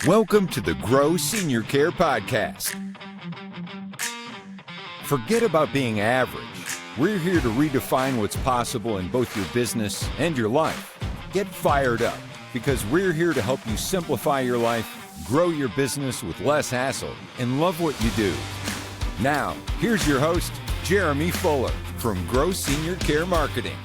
Welcome to the Grow Senior Care Podcast. Forget about being average. We're here to redefine what's possible in both your business and your life. Get fired up because we're here to help you simplify your life, grow your business with less hassle, and love what you do. Now, here's your host, Jeremy Fuller from Grow Senior Care Marketing.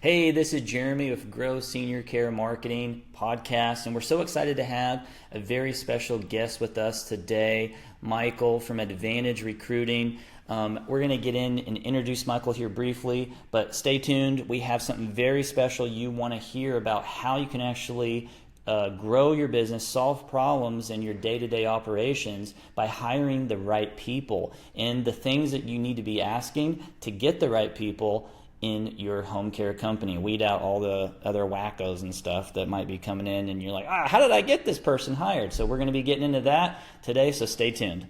Hey, this is Jeremy with Grow Senior Care Marketing Podcast, and we're so excited to have a very special guest with us today, Michael from Advantage Recruiting. We're going to get in and introduce Michael here briefly, but stay tuned. We have something very special you want to hear about how you can actually grow your business, solve problems in your day-to-day operations by hiring the right people, and the things that you need to be asking to get the right people in your home care company. Weed out all the other wackos and stuff that might be coming in and you're like, how did I get this person hired? So we're going to be getting into that today, so stay tuned.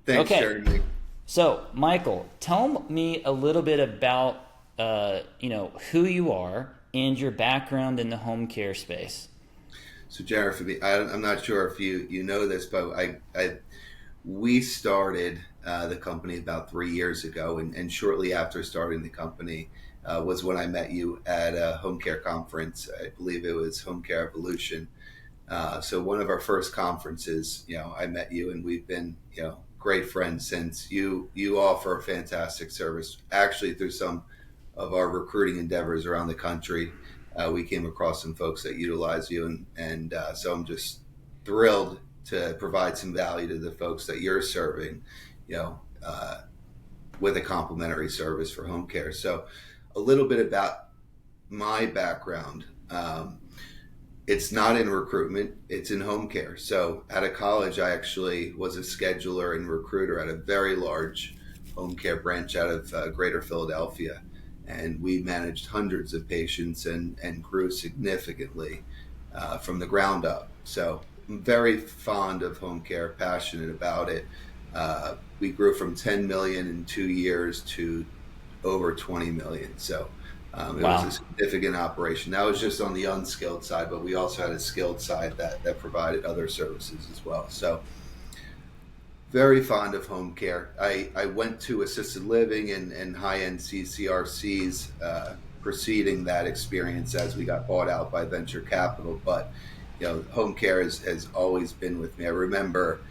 Thanks, Jeremy. So Michael, tell me a little bit about who you are and your background in the home care space. So Jeremy, I'm not sure if you know this, but we started the company about 3 years ago, and shortly after starting the company was when I met you at a home care conference. I believe it was Home Care Evolution. So one of our first conferences, I met you, and we've been, great friends since. You offer a fantastic service. Actually, through some of our recruiting endeavors around the country, we came across some folks that utilize you, and so I'm just thrilled to provide some value to the folks that you're serving, with a complimentary service for home care. So a little bit about my background. It's not in recruitment, it's in home care. So out of college, I actually was a scheduler and recruiter at a very large home care branch out of Greater Philadelphia. And we managed hundreds of patients and grew significantly from the ground up. So I'm very fond of home care, passionate about it. We grew from 10 million in 2 years to over 20 million. So it was a significant operation. That was just on the unskilled side, but we also had a skilled side that provided other services as well. So very fond of home care. I went to assisted living and high-end CCRCs preceding that experience as we got bought out by venture capital. But home care has always been with me. I remember,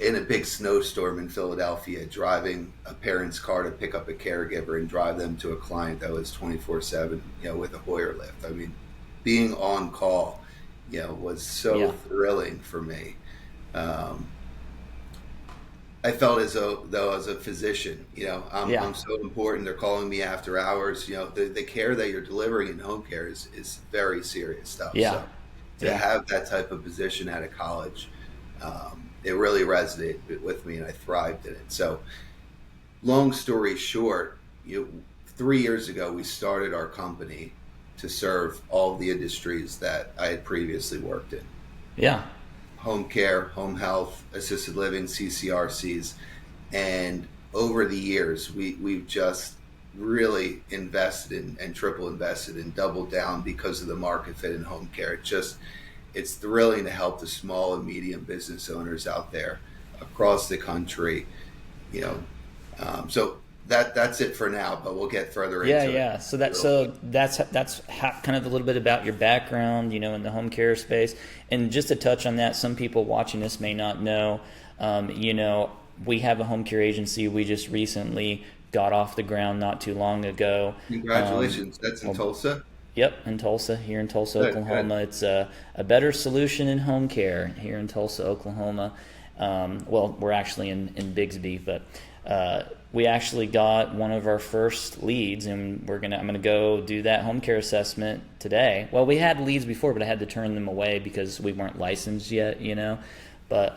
in a big snowstorm in Philadelphia, driving a parent's car to pick up a caregiver and drive them to a client that was 24/7, with a Hoyer lift. I mean, being on call, was so thrilling for me. I felt as though as a physician, I'm so important. They're calling me after hours. The care that you're delivering in home care is very serious stuff. Yeah. So to have that type of position out of college, it really resonated with me, and I thrived in it. So long story short, 3 years ago, we started our company to serve all the industries that I had previously worked in. Yeah. Home care, home health, assisted living, CCRCs. And over the years, we've just really invested and triple invested and doubled down because of the market fit in home care. It's thrilling to help the small and medium business owners out there across the country. So that's it for now, but we'll get further into it. Yeah. So that's kind of a little bit about your background, in the home care space. And just to touch on that, some people watching this may not know, we have a home care agency. We just recently got off the ground not too long ago. Congratulations. That's in Tulsa? Yep, in Tulsa, here in Tulsa, Oklahoma. Good. It's a better solution in home care here in Tulsa, Oklahoma. We're actually in Bigsby, but we actually got one of our first leads, and I'm gonna go do that home care assessment today. Well, we had leads before, but I had to turn them away because we weren't licensed yet, But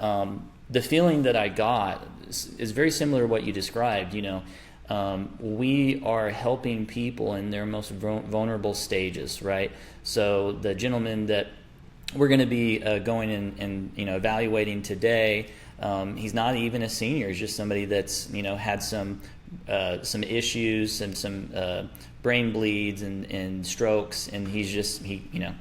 the feeling that I got is very similar to what you described. We are helping people in their most vulnerable stages, right? So the gentleman that we're going to be going and evaluating today, he's not even a senior. He's just somebody that's had some some issues and some brain bleeds and strokes, and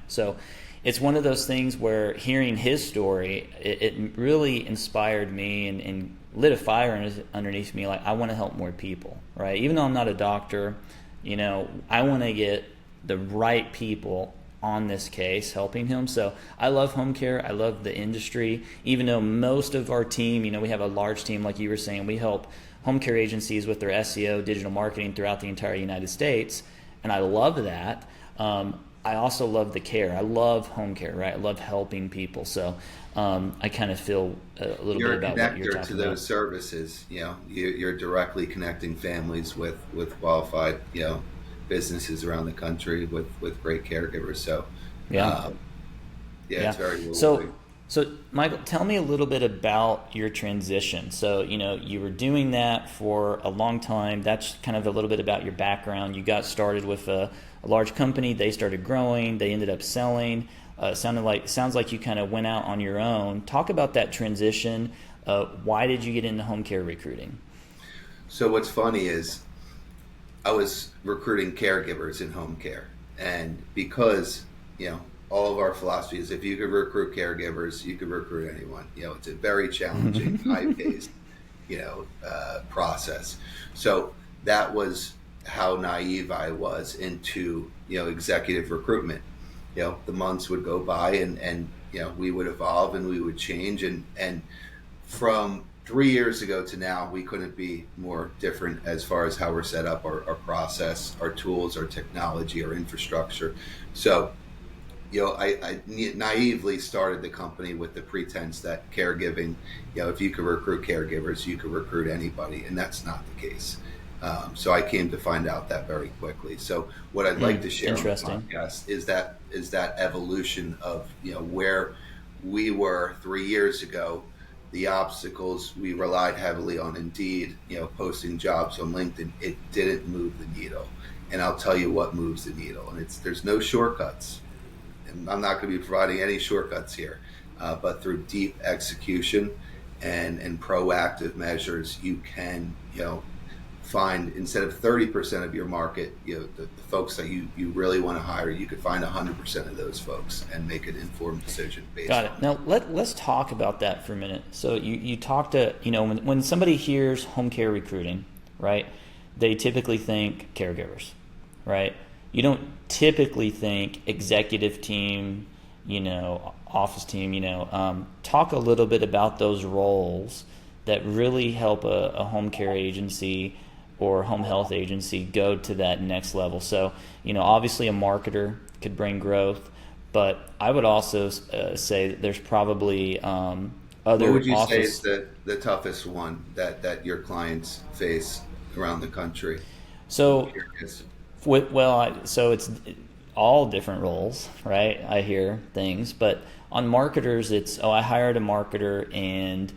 so it's one of those things where hearing his story, it really inspired me and lit a fire underneath me. Like, I want to help more people, right? Even though I'm not a doctor, I want to get the right people on this case helping him. So I love home care. I love the industry, even though most of our team, we have a large team, like you were saying. We help home care agencies with their SEO, digital marketing throughout the entire United States. And I love that. I also love the care. I love home care, right? I love helping people. So I kind of feel a little bit about what you're talking about. You're a connector to those services. You're directly connecting families with qualified, businesses around the country with great caregivers. So it's very rewarding. So Michael, tell me a little bit about your transition. So, you were doing that for a long time. That's kind of a little bit about your background. You got started with a large company. They started growing. They ended up selling. Sounds like you kind of went out on your own. Talk about that transition. Why did you get into home care recruiting? So what's funny is I was recruiting caregivers in home care. And because, all of our philosophy is if you could recruit caregivers, you could recruit anyone. It's a very challenging, high-paced, process. So that was how naive I was into, executive recruitment. The months would go by and we would evolve and we would change. And from 3 years ago to now, we couldn't be more different as far as how we're set up, our process, our tools, our technology, our infrastructure. So, I naively started the company with the pretense that caregiving, if you could recruit caregivers, you could recruit anybody, and that's not the case. So I came to find out that very quickly. So what I'd like to share on the podcast is that evolution of where we were 3 years ago, the obstacles. We relied heavily on Indeed, posting jobs on LinkedIn. It didn't move the needle, and I'll tell you what moves the needle. And there's no shortcuts. I'm not going to be providing any shortcuts here, but through deep execution and proactive measures, you can, find, instead of 30% of your market, the folks that you really want to hire, you could find 100% of those folks and make an informed decision based on it. Now let's talk about that for a minute. So you talk to, when somebody hears home care recruiting, right, they typically think caregivers, right? You don't typically think executive team, office team, talk a little bit about those roles that really help a home care agency or home health agency go to that next level. So, obviously a marketer could bring growth, but I would also say that there's probably other What would you say is the toughest one that your clients face around the country? So so it's all different roles, right? I hear things, but on marketers, it's, I hired a marketer and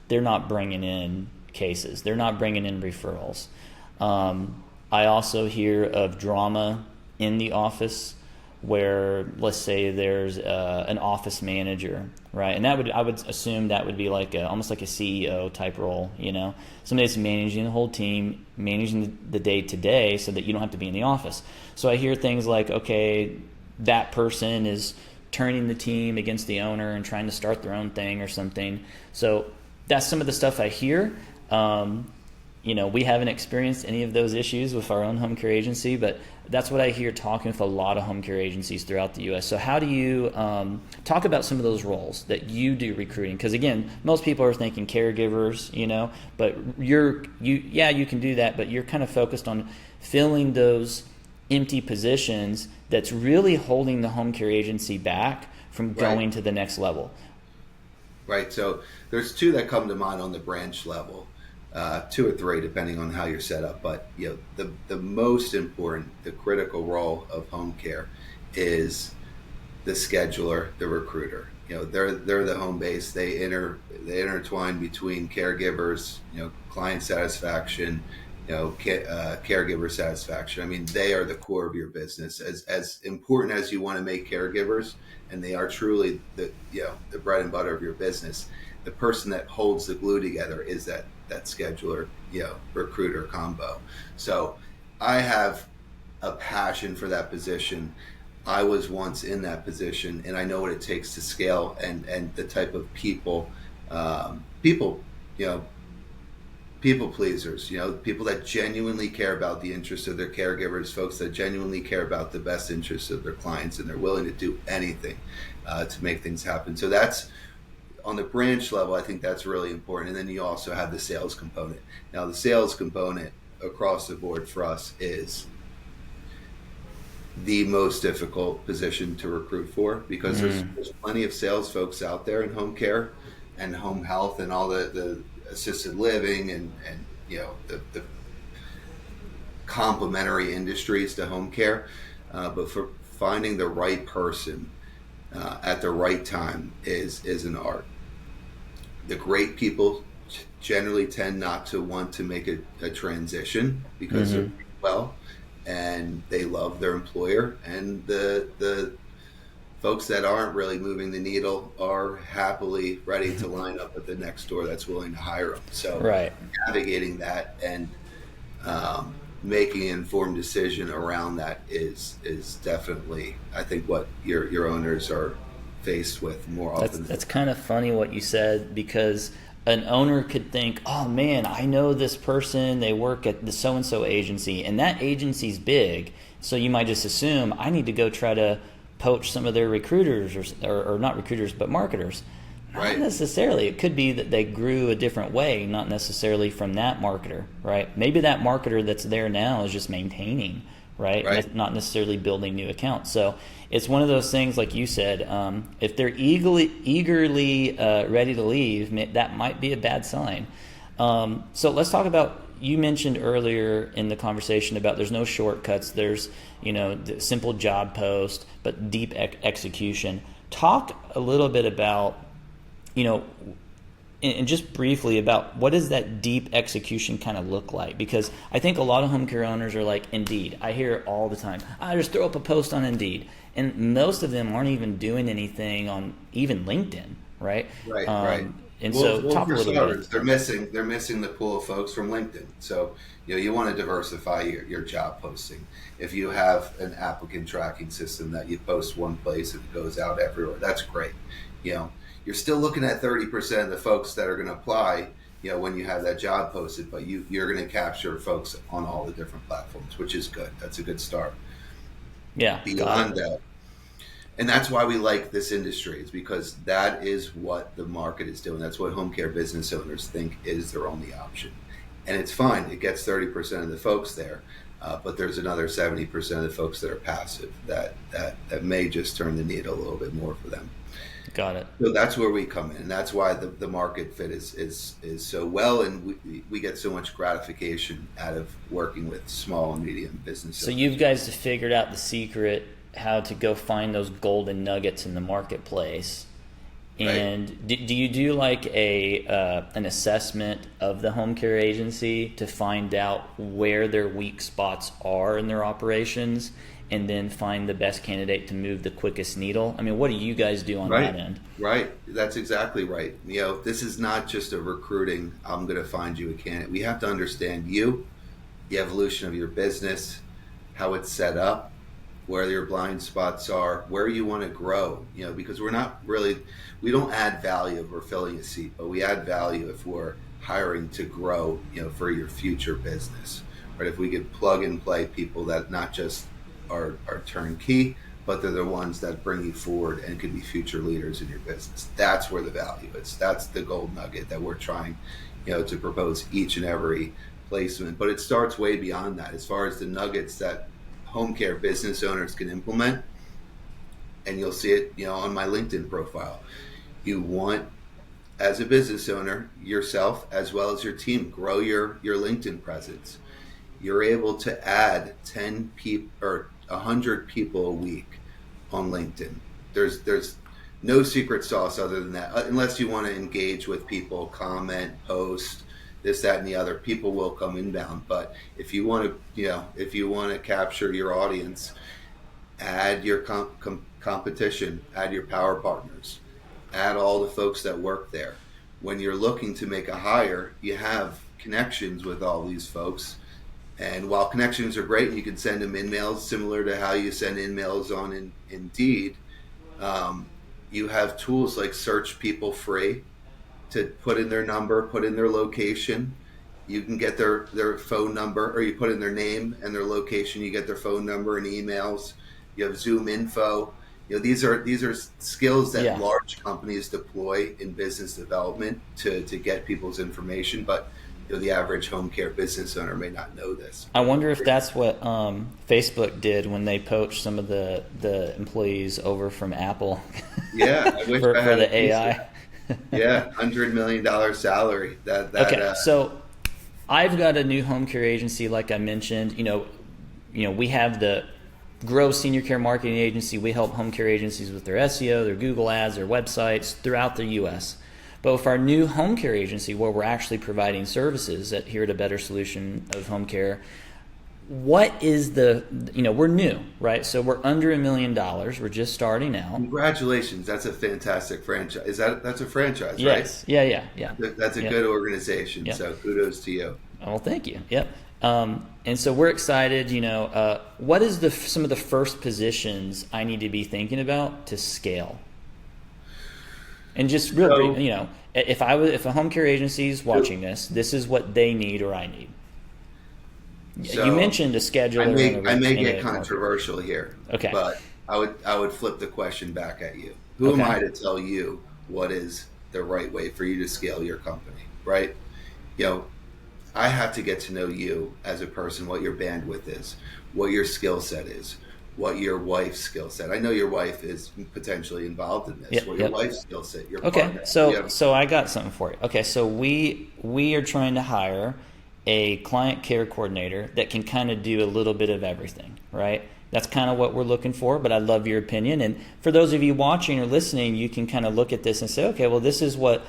they're not bringing in cases. They're not bringing in referrals. I also hear of drama in the office where, let's say there's an office manager, right? And I would assume that would be like almost like a CEO type role, somebody that's managing the whole team, managing the day-to-day so that you don't have to be in the office. So I hear things like, okay, that person is turning the team against the owner and trying to start their own thing or something. So that's some of the stuff I hear. We haven't experienced any of those issues with our own home care agency, but that's what I hear talking with a lot of home care agencies throughout the U.S. So how do you talk about some of those roles that you do recruiting? Because again, most people are thinking caregivers, but you can do that, but you're kind of focused on filling those empty positions that's really holding the home care agency back from going to the next level. Right. So there's two that come to mind on the branch level. 2 or 3, depending on how you're set up. But the most important, the critical role of home care is the scheduler, the recruiter. They're the home base. They intertwine between caregivers, client satisfaction, caregiver satisfaction. I mean, they are the core of your business. As important as you want to make caregivers, and they are truly the bread and butter of your business, the person that holds the glue together is that that scheduler, recruiter combo. So I have a passion for that position. I was once in that position, and I know what it takes to scale, and the type of people, people, people pleasers, people that genuinely care about the interests of their caregivers, folks that genuinely care about the best interests of their clients, and they're willing to do anything to make things happen. So that's on the branch level. I think that's really important. And then you also have the sales component. Now, the sales component across the board for us is the most difficult position to recruit for, because there's plenty of sales folks out there in home care and home health and all the assisted living and the complementary industries to home care, but for finding the right person at the right time is an art. The great people generally tend not to want to make a transition because they're well and they love their employer, and the folks that aren't really moving the needle are happily ready to line up at the next door that's willing to hire them. So navigating that and making an informed decision around that is definitely, I think, what your owners are faced with more often. That's kind of funny what you said, because an owner could think, oh man, I know this person, they work at the so-and-so agency, and that agency's big, so you might just assume I need to go try to poach some of their recruiters or not recruiters, but marketers. Not necessarily. It could be that they grew a different way, not necessarily from that marketer, right? Maybe that marketer that's there now is just maintaining, right? Not necessarily building new accounts. So it's one of those things, like you said, if they're eagerly ready to leave, that might be a bad sign. So let's talk about, you mentioned earlier in the conversation about there's no shortcuts. There's, the simple job post, but deep execution. Talk a little bit about, and just briefly about what does that deep execution kind of look like? Because I think a lot of home care owners are like, Indeed. I hear it all the time. I just throw up a post on Indeed. And most of them aren't even doing anything on even LinkedIn, right? Right. And talk a little bit. They're missing the pool of folks from LinkedIn. So you want to diversify your job posting. If you have an applicant tracking system that you post one place and it goes out everywhere, that's great. You're still looking at 30% of the folks that are going to apply, when you have that job posted, but you're going to capture folks on all the different platforms, which is good. That's a good start. Yeah. Beyond that. And that's why we like this industry, is because that is what the market is doing. That's what home care business owners think is their only option. And it's fine. It gets 30% of the folks there, but there's another 70% of the folks that are passive that may just turn the needle a little bit more for them. Got it. So that's where we come in, and that's why the market fit is so well, and we get so much gratification out of working with small and medium businesses. So you guys have figured out the secret, how to go find those golden nuggets in the marketplace. And do you do like an assessment of the home care agency to find out where their weak spots are in their operations, and then find the best candidate to move the quickest needle? I mean, what do you guys do on that end? Right. That's exactly right. This is not just a recruiting, I'm going to find you a candidate. We have to understand you, the evolution of your business, how it's set up, where your blind spots are, where you want to grow, because we don't add value if we're filling a seat, but we add value if we're hiring to grow, for your future business, right? If we could plug and play people that not just are turnkey, but they're the ones that bring you forward and could be future leaders in your business. That's where the value is. That's the gold nugget that we're trying, to propose each and every placement. But it starts way beyond that, as far as the nuggets that home care business owners can implement. And you'll see it, on my LinkedIn profile. You want, as a business owner, yourself as well as your team, grow your LinkedIn presence. You're able to add 10 people or 100 people a week on LinkedIn. There's no secret sauce other than that, unless you want to engage with people, comment, post, this, that, and the other. People will come inbound, but if you want to capture your audience, add your competition, add your power partners, add all the folks that work there. when you're looking to make a hire, you have connections with all these folks. And while connections are great, and you can send them emails similar to how you send emails on Indeed, you have tools like Search People Free to put in their number, put in their location. You can get their phone number, or you put in their name and their location. You get their phone number and emails. You have Zoom info. These are skills that large companies deploy in business development to get people's information, but the average home care business owner may not know this. I wonder if that's what Facebook did when they poached some of the employees over from Apple. Yeah, I wish for I had the AI. Yeah, $100 million salary. Okay, so I've got a new home care agency, like I mentioned. We have the Grow Senior Care Marketing Agency. We help home care agencies with their SEO, their Google ads, their websites throughout the U.S. But with our new home care agency, where we're actually providing services here at A Better Solution of Home Care, what is we're new, right? So we're under $1 million. We're just starting out. Congratulations. That's a fantastic franchise. That's a franchise, yes. right? Yeah. That's a good organization. Yep. So kudos to you. Oh, thank you. Yep. And so we're excited. What is some of the first positions I need to be thinking about to scale? And just if a home care agency is watching this is what they need or I need. So you mentioned a scheduler. I may get controversial here. Okay. But I would flip the question back at you. Who am I to tell you what is the right way for you to scale your company, right? I have to get to know you as a person, what your bandwidth is, what your skill set is, what your wife's skill set. I know your wife is potentially involved in this. What your wife's skill set, your partner. So I got something for you. Okay, so we are trying to hire a client care coordinator that can kind of do a little bit of everything, right? That's kind of what we're looking for, but I love your opinion. And for those of you watching or listening, you can kind of look at this and say, okay, well, this is what,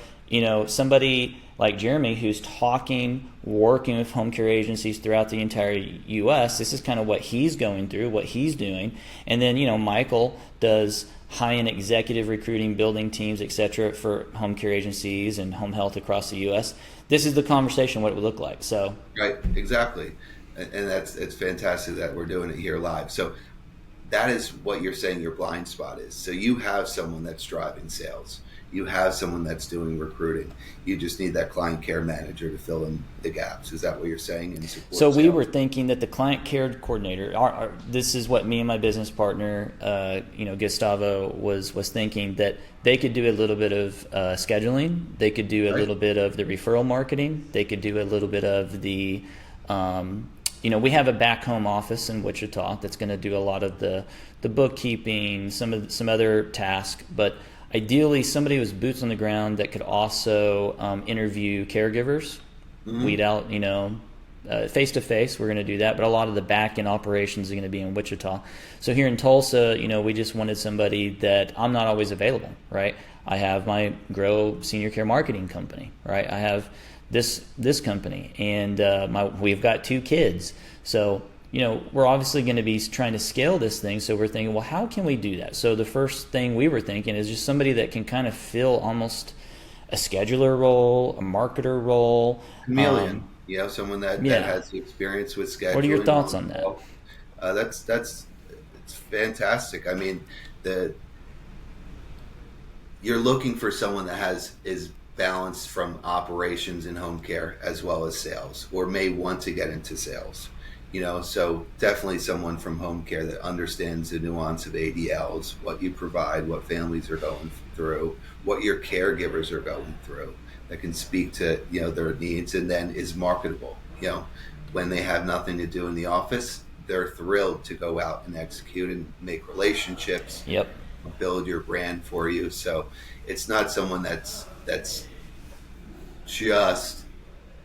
somebody like Jeremy who's working with home care agencies throughout the entire U.S., this is kind of what he's going through, what he's doing. And then, Michael does high-end executive recruiting, building teams, et cetera, for home care agencies and home health across the U.S. This is the conversation, what it would look like. So right, exactly. And it's fantastic that we're doing it here live. So that is what you're saying your blind spot is. So you have someone that's driving sales. You have someone that's doing recruiting. You just need that client care manager to fill in the gaps. Is that what you're saying? And so we were thinking that the client care coordinator, this is what me and my business partner, Gustavo, was thinking, that they could do a little bit of scheduling. They could do a little bit of the referral marketing. They could do a little bit of the we have a back home office in Wichita that's going to do a lot of the bookkeeping, some other tasks, but ideally somebody who's boots on the ground that could also interview caregivers, weed out, face to face. We're going to do that, but a lot of the back end operations are going to be in Wichita. So here in Tulsa, we just wanted somebody that I'm not always available, right? I have my Grow Senior Care Marketing company, right? I have this company, and we've got 2 kids. So, we're obviously going to be trying to scale this thing. So we're thinking, well, how can we do that? So the first thing we were thinking is just somebody that can kind of fill almost a scheduler role, a marketer role. Chameleon, someone that has the experience with scheduling. What are your thoughts on that? It's fantastic. I mean, you're looking for someone that is balanced from operations and home care as well as sales, or may want to get into sales. So definitely someone from home care that understands the nuance of ADLs, what you provide, what families are going through, what your caregivers are going through, that can speak to, their needs, and then is marketable. When they have nothing to do in the office, they're thrilled to go out and execute and make relationships, build your brand for you. So it's not someone that's just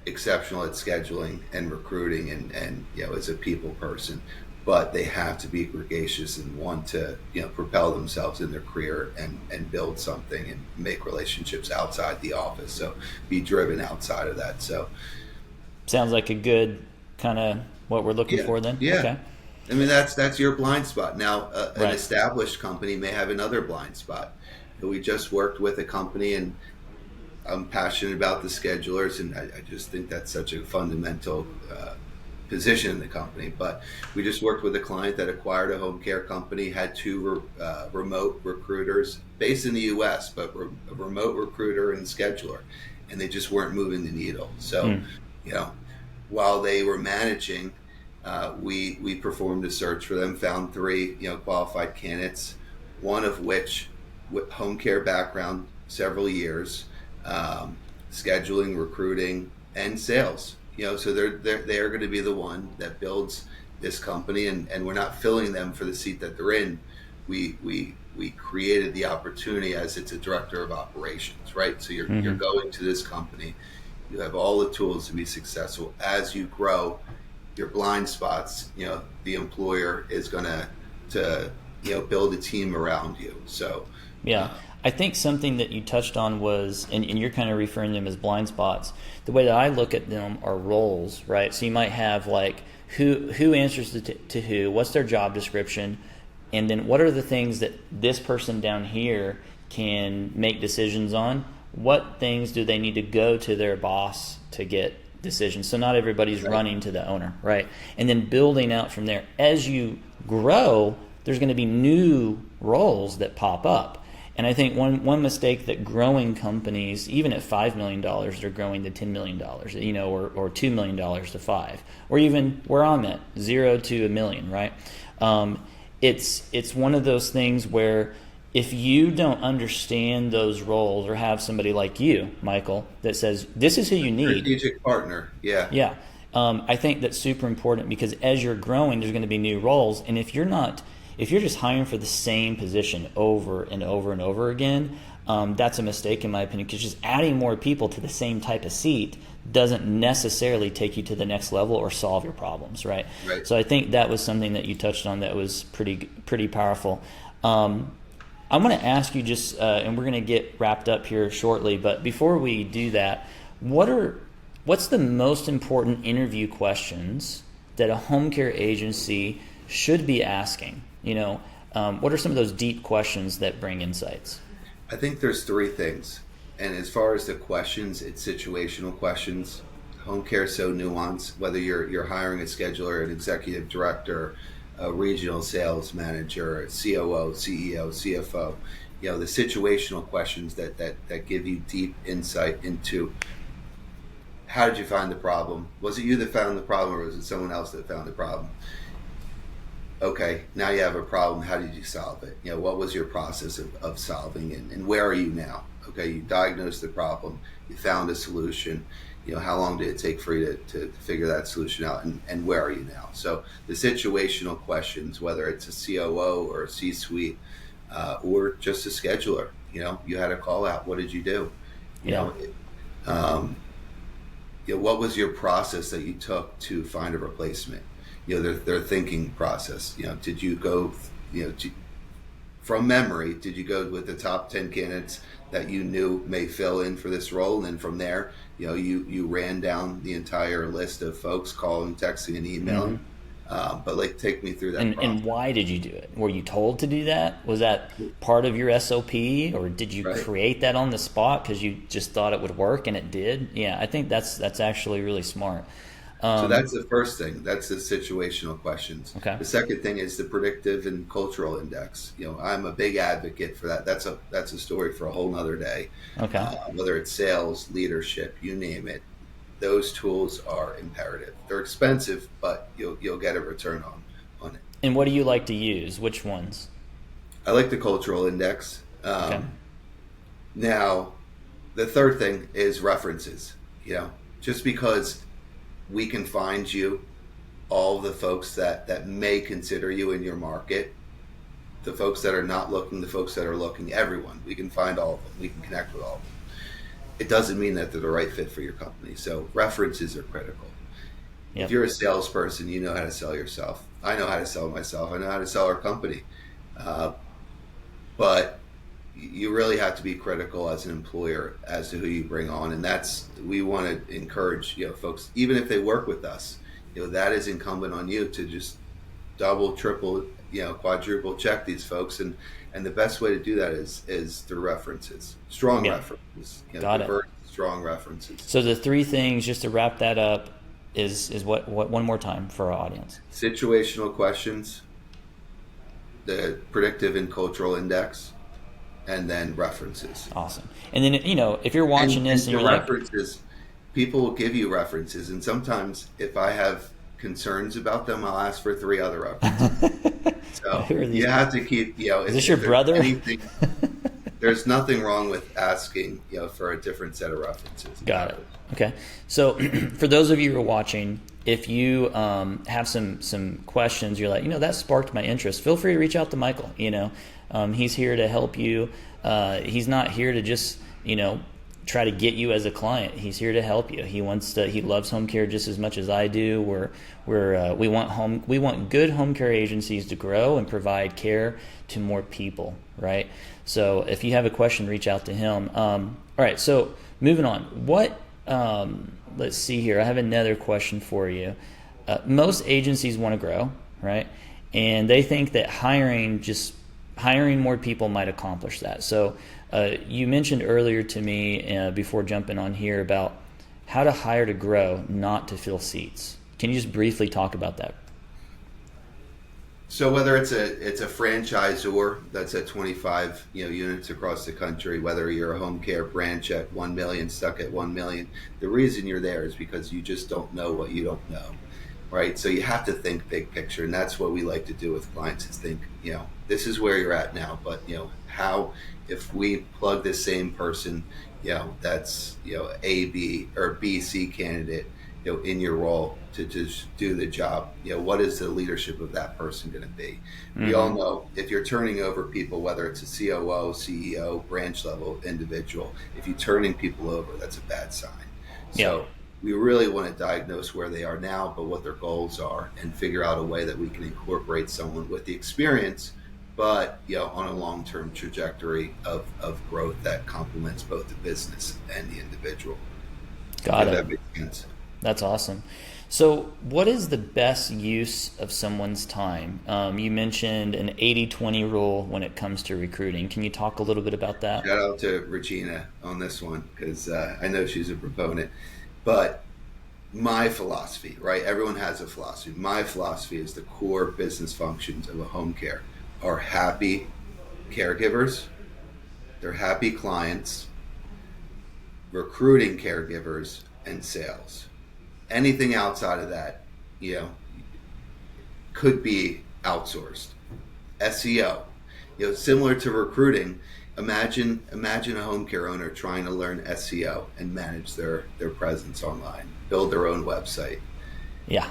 exceptional at scheduling and recruiting and as a people person, but they have to be gregarious and want to propel themselves in their career and build something and make relationships outside the office. So be driven outside of that. So sounds like a good kind of what we're looking for then. Okay. I mean, that's your blind spot. Now an established company may have another blind spot. We just worked with a company, and I'm passionate about the schedulers, and I just think that's such a fundamental position in the company. But we just worked with a client that acquired a home care company, had two remote recruiters based in the U.S., but a remote recruiter and scheduler, and they just weren't moving the needle. So, while they were managing, we performed a search for them, found three qualified candidates, one of which with home care background, several years, scheduling, recruiting, and sales. So they're going to be the one that builds this company, and we're not filling them for the seat that they're in. We created the opportunity as it's a director of operations, right? So you're going to this company, you have all the tools to be successful. As you grow, your blind spots, the employer is going to build a team around you. So I think something that you touched on was, and you're kind of referring to them as blind spots. The way that I look at them are roles, right? So you might have like who answers to who, what's their job description, and then what are the things that this person down here can make decisions on? What things do they need to go to their boss to get decisions? So not everybody's running to the owner, right? And then building out from there. As you grow, there's going to be new roles that pop up. And I think one mistake that growing companies, even at $5 million, they're growing to $10 million, or $2 million to $5 million, or even where I'm at, 0 to $1 million, right? It's one of those things where if you don't understand those roles, or have somebody like you, Michael, that says, this is who you need. Strategic partner, yeah. Yeah. I think that's super important, because as you're growing, there's going to be new roles. And if you're just hiring for the same position over and over and over again, that's a mistake in my opinion, because just adding more people to the same type of seat doesn't necessarily take you to the next level or solve your problems, right? So I think that was something that you touched on that was pretty powerful. I'm going to ask you just, and we're going to get wrapped up here shortly, but before we do that, what's the most important interview questions that a home care agency should be asking? What are some of those deep questions that bring insights? I think there's three things. And as far as the questions, it's situational questions. Home care is so nuanced, whether you're hiring a scheduler, an executive director, a regional sales manager, a COO, CEO, CFO, the situational questions that give you deep insight into how did you find the problem? Was it you that found the problem, or was it someone else that found the problem? Okay, now you have a problem. How did you solve it? What was your process of solving it, and where are you now? Okay, you diagnosed the problem, you found a solution. How long did it take for you to figure that solution out, and where are you now? So the situational questions, whether it's a COO or a C-suite, or just a scheduler, you had a call out. What did you do? What was your process that you took to find a replacement? Their thinking process. Did you go, from memory, did you go with the top 10 candidates that you knew may fill in for this role, and then from there, you ran down the entire list of folks, calling, texting, and emailing? But take me through that. And why did you do it? Were you told to do that? Was that part of your SOP, or did you create that on the spot because you just thought it would work and it did? Yeah, I think that's actually really smart. So that's the first thing. That's the situational questions. Okay. The second thing is the predictive and cultural index. I'm a big advocate for that. That's a story for a whole nother day. Okay. Whether it's sales, leadership, you name it, those tools are imperative. They're expensive, but you'll get a return on it. And what do you like to use? Which ones? I like the cultural index. Okay. Now, the third thing is references. Just because we can find you all the folks that may consider you in your market, the folks that are not looking, the folks that are looking, everyone. We can find all of them. We can connect with all of them. It doesn't mean that they're the right fit for your company. So references are critical. If you're a salesperson, you know how to sell yourself. I know how to sell myself. I know how to sell our company. But you really have to be critical as an employer as to who you bring on, and we want to encourage folks, even if they work with us, that is incumbent on you to just double, triple, quadruple check these folks, and the best way to do that is through references, strong references, Got diverse strong references. So the three things, just to wrap that up, is what one more time for our audience. Situational questions, the predictive and cultural index, and then references. Awesome. And then, if you're watching this and you're like, references, people will give you references, and sometimes if I have concerns about them, I'll ask for 3 other references. So you have to keep, is this your brother? There's nothing wrong with asking, for a different set of references. Got it. Okay. So for those of you who are watching, if you have some questions, you're like, that sparked my interest, feel free to reach out to Michael. He's here to help you. He's not here to just, try to get you as a client. He's here to help you. He loves home care just as much as I do. We want good home care agencies to grow and provide care to more people, right? So if you have a question, reach out to him. All right. So moving on, let's see here. I have another question for you. Most agencies want to grow, right? And they think that hiring more people might accomplish that. So you mentioned earlier to me before jumping on here about how to hire to grow, not to fill seats. Can you just briefly talk about that? So whether it's a franchisor that's at 25 units across the country, whether you're a home care branch at 1 million, stuck at 1 million, the reason you're there is because you just don't know what you don't know, right? So you have to think big picture, and that's what we like to do with clients is think, this is where you're at now, but how, if we plug this same person, that's A, B, or B, C candidate, in your role to just do the job, what is the leadership of that person going to be? Mm-hmm. We all know if you're turning over people, whether it's a COO, CEO, branch level individual, if you're turning people over, that's a bad sign. So we really want to diagnose where they are now, but what their goals are, and figure out a way that we can incorporate someone with the experience, but on a long-term trajectory of growth that complements both the business and the individual. Got it. That makes sense. That's awesome. So what is the best use of someone's time? You mentioned an 80-20 rule when it comes to recruiting. Can you talk a little bit about that? Shout out to Regina on this one, because I know she's a proponent. But my philosophy, right? Everyone has a philosophy. My philosophy is the core business functions of a home care are happy caregivers, they're happy clients, recruiting caregivers, and sales. Anything outside of that, could be outsourced. SEO, similar to recruiting. Imagine a home care owner trying to learn SEO and manage their presence online, build their own website. Yeah.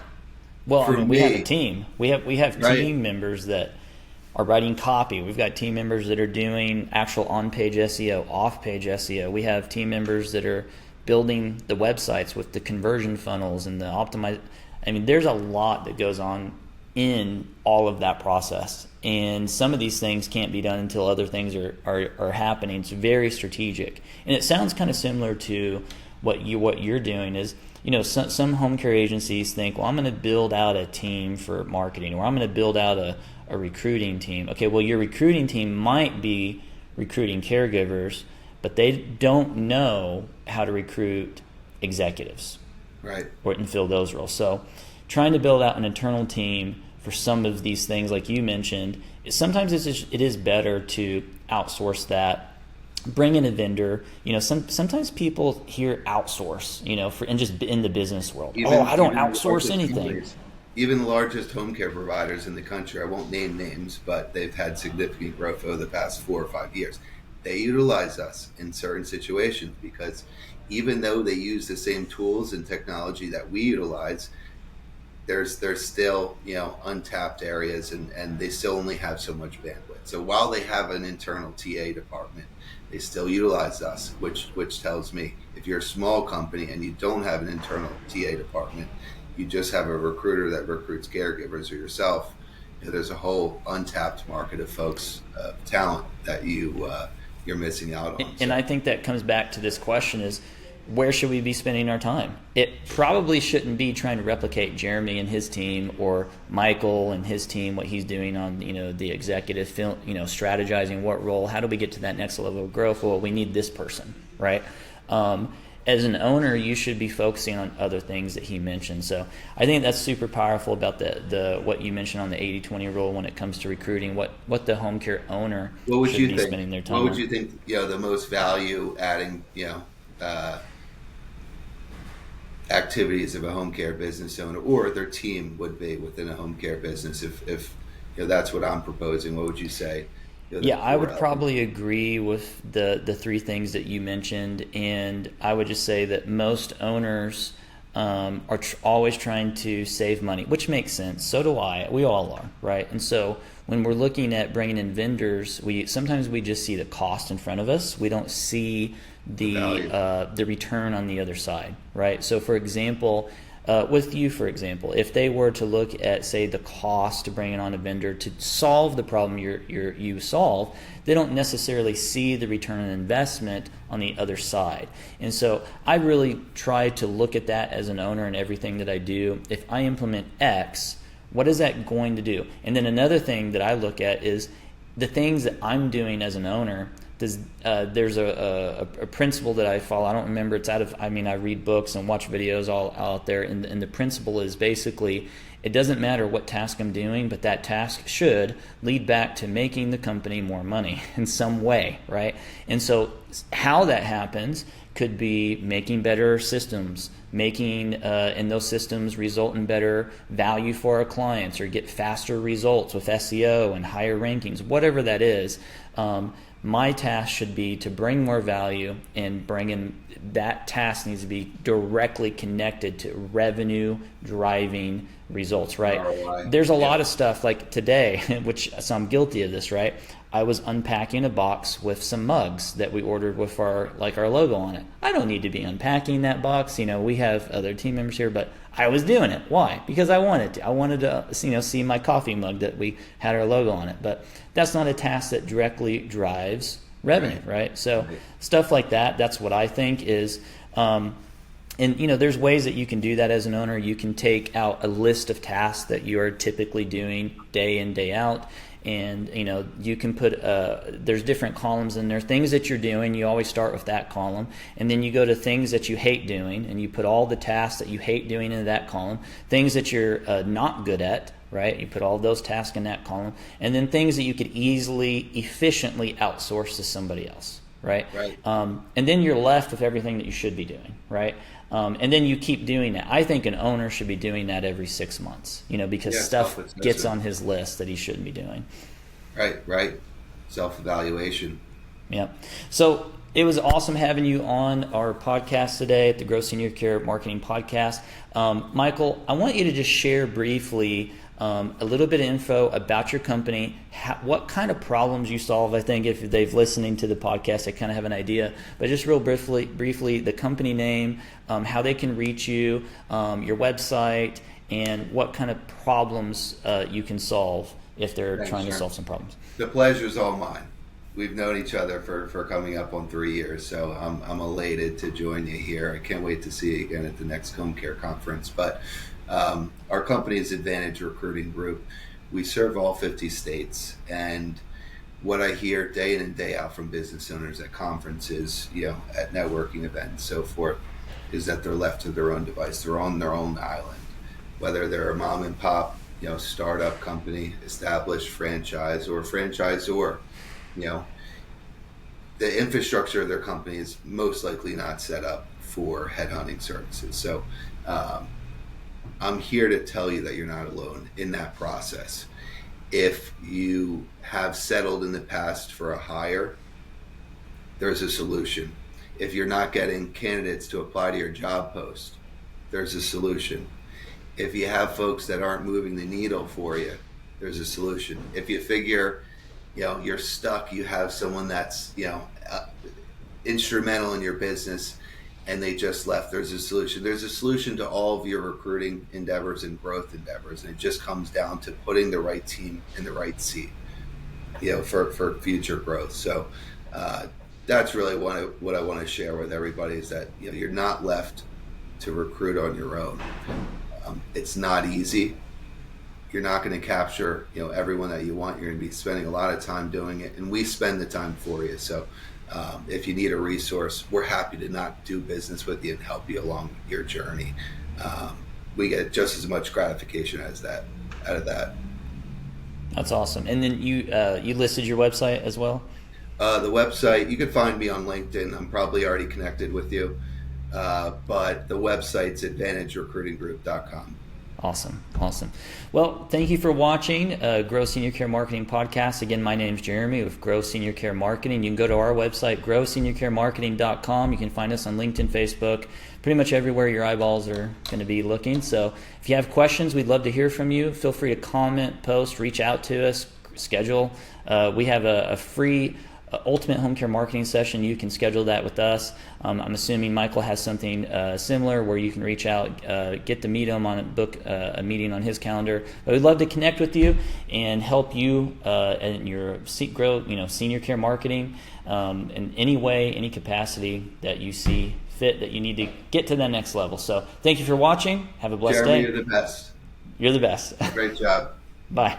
Well, we have a team. We have team members that are writing copy. We've got team members that are doing actual on-page SEO, off-page SEO. We have team members that are building the websites with the conversion funnels and the optimize. There's a lot that goes on in all of that process, and some of these things can't be done until other things are happening. It's very strategic, and it sounds kind of similar to what you're doing. Is some home care agencies think, well, I'm going to build out a team for marketing, or I'm going to build out a recruiting team. Okay, well, your recruiting team might be recruiting caregivers, but they don't know how to recruit executives, right, and fill those roles. So trying to build out an internal team for some of these things, like you mentioned, sometimes it is better to outsource that, bring in a vendor. Sometimes people hear outsource, and just in the business world. I don't outsource anything. Even the largest home care providers in the country, I won't name names, but they've had significant growth over the past 4 or 5 years. They utilize us in certain situations because even though they use the same tools and technology that we utilize, there's still untapped areas, and they still only have so much bandwidth. So while they have an internal TA department, they still utilize us, which tells me if you're a small company and you don't have an internal TA department, you just have a recruiter that recruits caregivers or yourself, there's a whole untapped market of folks, talent that you're missing out on. And I think that comes back to this question is, where should we be spending our time? It probably shouldn't be trying to replicate Jeremy and his team, or Michael and his team, what he's doing on the executive film, strategizing what role, how do we get to that next level of growth? Well, we need this person, right? as an owner, you should be focusing on other things that he mentioned. So I think that's super powerful about the what you mentioned on the 80-20 rule when it comes to recruiting, what the home care owner should be spending their time on. What would you think, the most value adding, activities of a home care business owner or their team would be within a home care business? If that's what I'm proposing, what would you say? Yeah, I would probably agree with the three things that you mentioned, and I would just say that most owners are always trying to save money, which makes sense. So do I. We all are, right? And so when we're looking at bringing in vendors, sometimes we just see the cost in front of us. We don't see the return on the other side, right? So for example, with you, for example, if they were to look at, say, the cost to bringing on a vendor to solve the problem you solve, they don't necessarily see the return on investment on the other side. And so I really try to look at that as an owner in everything that I do. If I implement X, what is that going to do? And then another thing that I look at is the things that I'm doing as an owner. There's a principle that I follow. I don't remember. I read books and watch videos all out there, and the principle is basically it doesn't matter what task I'm doing, but that task should lead back to making the company more money in some way, right? And so how that happens could be making better systems, and those systems result in better value for our clients or get faster results with SEO and higher rankings, whatever that is. My task should be to bring more value, and that task needs to be directly connected to revenue driving results, right? ROI. There's a lot of stuff like today, so I'm guilty of this, right? I was unpacking a box with some mugs that we ordered with our logo on it. I don't need to be unpacking that box. We have other team members here, but I was doing it. Why? Because I wanted to. I wanted to, see my coffee mug that we had our logo on it. But that's not a task that directly drives revenue, right? So stuff like that, that's what I think is, and there's ways that you can do that as an owner. You can take out a list of tasks that you are typically doing day in, day out. And you can put there's different columns in there. Things that you're doing, you always start with that column, and then you go to things that you hate doing, and you put all the tasks that you hate doing into that column. Things that you're not good at, right? You put all those tasks in that column, and then things that you could easily, efficiently outsource to somebody else, right? Right. And then you're left with everything that you should be doing, right? And then you keep doing that. I think an owner should be doing that every 6 months, because stuff gets on his list that he shouldn't be doing. Right. Self-evaluation. Yeah. So it was awesome having you on our podcast today at the Grow Senior Care Marketing Podcast. Michael, I want you to just share briefly a little bit of info about your company, what kind of problems you solve. I think if they've listening to the podcast, they kind of have an idea. But just real briefly, the company name, how they can reach you, your website, and what kind of problems you can solve if they're trying to solve some problems. The pleasure's all mine. We've known each other for coming up on 3 years, so I'm elated to join you here. I can't wait to see you again at the next home care conference. But our company is Advantage Recruiting Group. We serve all 50 states, and what I hear day in and day out from business owners at conferences, at networking events, so forth, is that they're left to their own device. They're on their own island, whether they're a mom and pop, startup company, established franchise, or franchisor. The infrastructure of their company is most likely not set up for headhunting services. So I'm here to tell you that you're not alone in that process. If you have settled in the past for a hire, there's a solution. If you're not getting candidates to apply to your job post, there's a solution. If you have folks that aren't moving the needle for you, there's a solution. If you figure you're stuck, you have someone that's instrumental in your business and they just left, there's a solution. There's a solution to all of your recruiting endeavors and growth endeavors, and it just comes down to putting the right team in the right seat for future growth. So that's really what I want to share with everybody, is that you're not left to recruit on your own. It's not easy. You're not going to capture everyone that you want. You're going to be spending a lot of time doing it, and we spend the time for you. So If you need a resource, we're happy to not do business with you and help you along your journey. We get just as much gratification as that out of that. That's awesome. And then you listed your website as well? The website, you can find me on LinkedIn. I'm probably already connected with you. But the website's advantagerecruitinggroup.com. Awesome. Well, thank you for watching Grow Senior Care Marketing Podcast. Again, my name's Jeremy with Grow Senior Care Marketing. You can go to our website, growseniorcaremarketing.com. You can find us on LinkedIn, Facebook, pretty much everywhere your eyeballs are going to be looking. So if you have questions, we'd love to hear from you. Feel free to comment, post, reach out to us, schedule. We have a free ultimate home care marketing session. You can schedule that with us. I'm assuming Michael has something similar where you can reach out, get to meet him book a meeting on his calendar. But we'd love to connect with you and help you in your grow, senior care marketing in any way, any capacity that you see fit that you need to get to the next level. So thank you for watching. Have a blessed Jeremy, day. you're the best. You're the best. Great job. Bye.